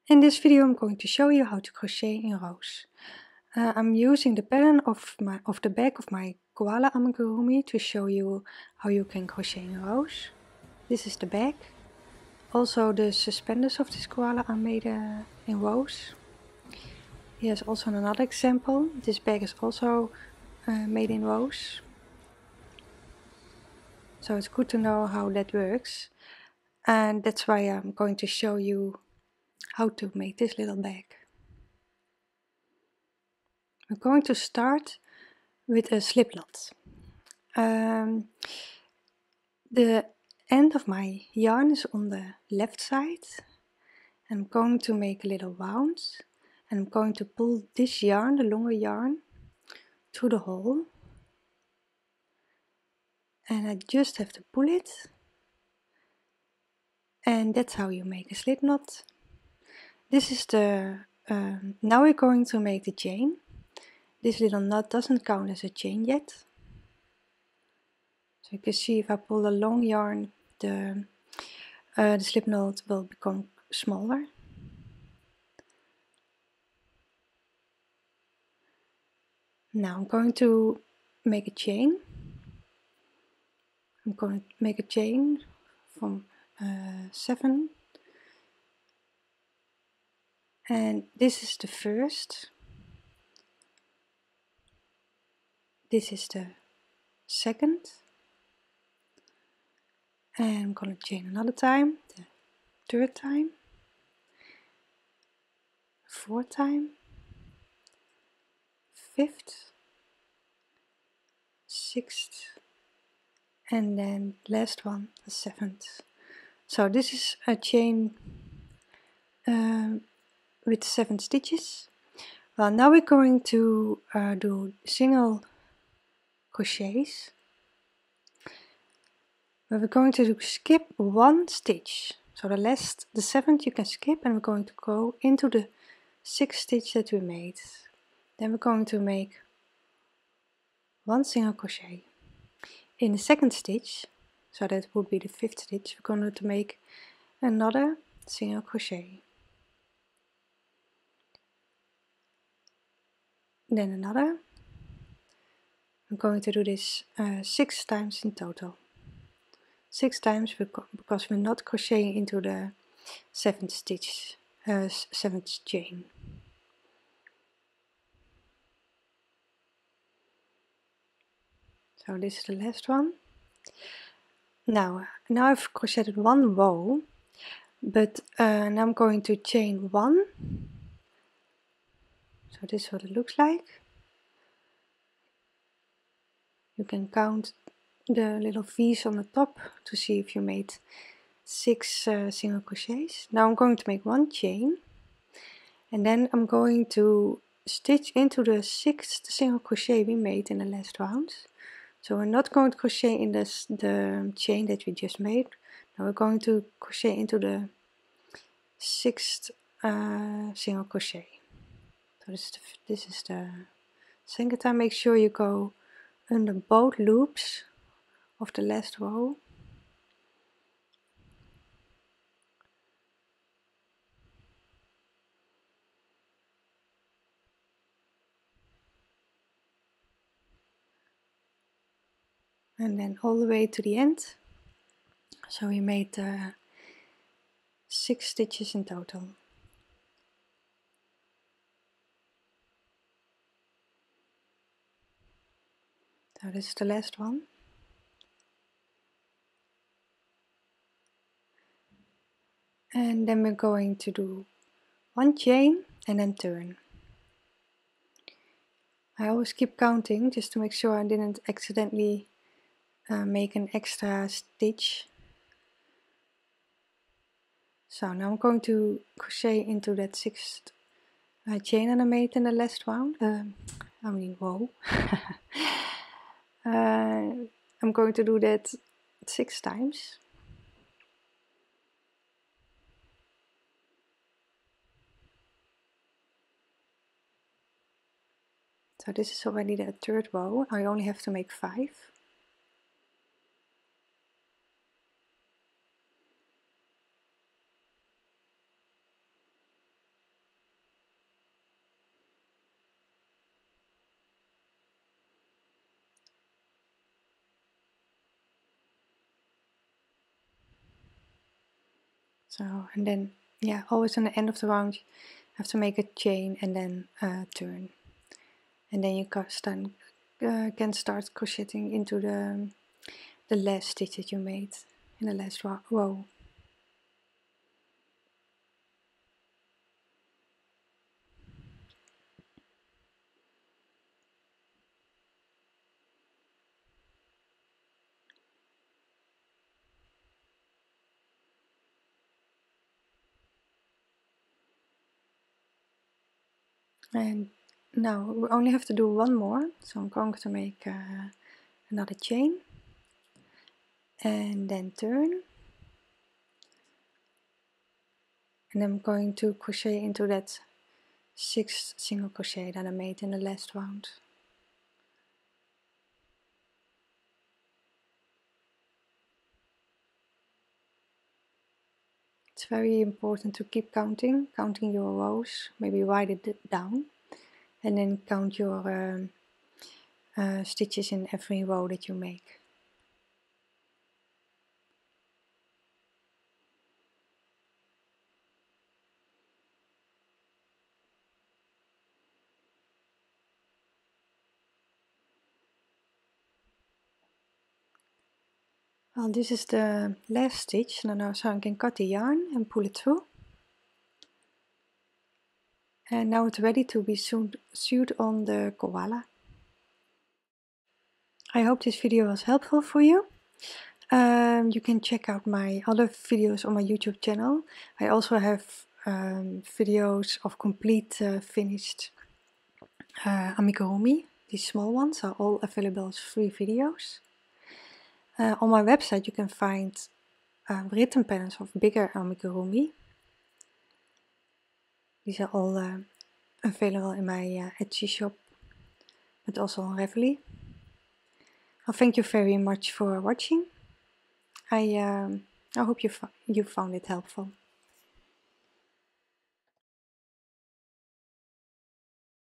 In this video I'm going to show you how to crochet in rows. I'm using the pattern of the back of my koala amigurumi to show you how you can crochet in rows. This is the back. Also the suspenders of this koala are made in rows. Here's also another example. This bag is also made in rows. So it's good to know how that works. And that's why I'm going to show you how to make this little bag. I'm going to start with a slip knot. The end of my yarn is on the left side. I'm going to make a little wound and I'm going to pull this yarn, the longer yarn, through the hole. And I just have to pull it. And that's how you make a slip knot. This is the, now we're going to make the chain. This little knot doesn't count as a chain yet. So you can see if I pull a long yarn, the slip knot will become smaller. Now I'm going to make a chain. I'm going to make a chain from 7. And this is the first. This is the second. And I'm going to chain another time, the third time, fourth time, fifth, sixth, and then last one, the seventh. So this is a chain with 7 stitches. Well, now we're going to do single crochets. But we're going to skip 1 stitch. So the 7th you can skip, and we're going to go into the 6th stitch that we made. Then we're going to make 1 single crochet. In the 2nd stitch, so that would be the 5th stitch, we're going to make another single crochet. Then another. I'm going to do this 6 times in total. 6 times because we're not crocheting into the 7th stitch, 7th chain. So this is the last one. Now I've crocheted 1 row, but now I'm going to chain 1. So this is what it looks like. You can count the little V's on the top to see if you made 6 single crochets. Now I'm going to make 1 chain, and then I'm going to stitch into the 6th single crochet we made in the last round. So we're not going to crochet in the chain that we just made. Now we're going to crochet into the 6th single crochet. So this is the second time. Make sure you go under both loops of the last row. And then all the way to the end. So we made 6 stitches in total. So this is the last one. And then we're going to do 1 chain and then turn. I always keep counting just to make sure I didn't accidentally make an extra stitch. So now I'm going to crochet into that 6th chain that I made in the last round. Row. I'm going to do that 6 times. So this is already the 3rd row. I only have to make 5. So, and then, yeah, always on the end of the round, you have to make a chain and then turn. And then you can start crocheting into the last stitch that you made in the last row. And now we only have to do one more, so I'm going to make another chain and then turn, and I'm going to crochet into that 6th single crochet that I made in the last round. It's very important to keep counting your rows, maybe write it down, and then count your stitches in every row that you make. Well, this is the last stitch, so I can cut the yarn and pull it through. And now it's ready to be sewed on the koala. I hope this video was helpful for you. You can check out my other videos on my YouTube channel. I also have videos of complete finished amigurumi. These small ones are all available as free videos. On my website you can find written patterns of bigger amigurumi. These are all available in my Etsy shop, but also on Ravelry. Well, thank you very much for watching. I hope you found it helpful.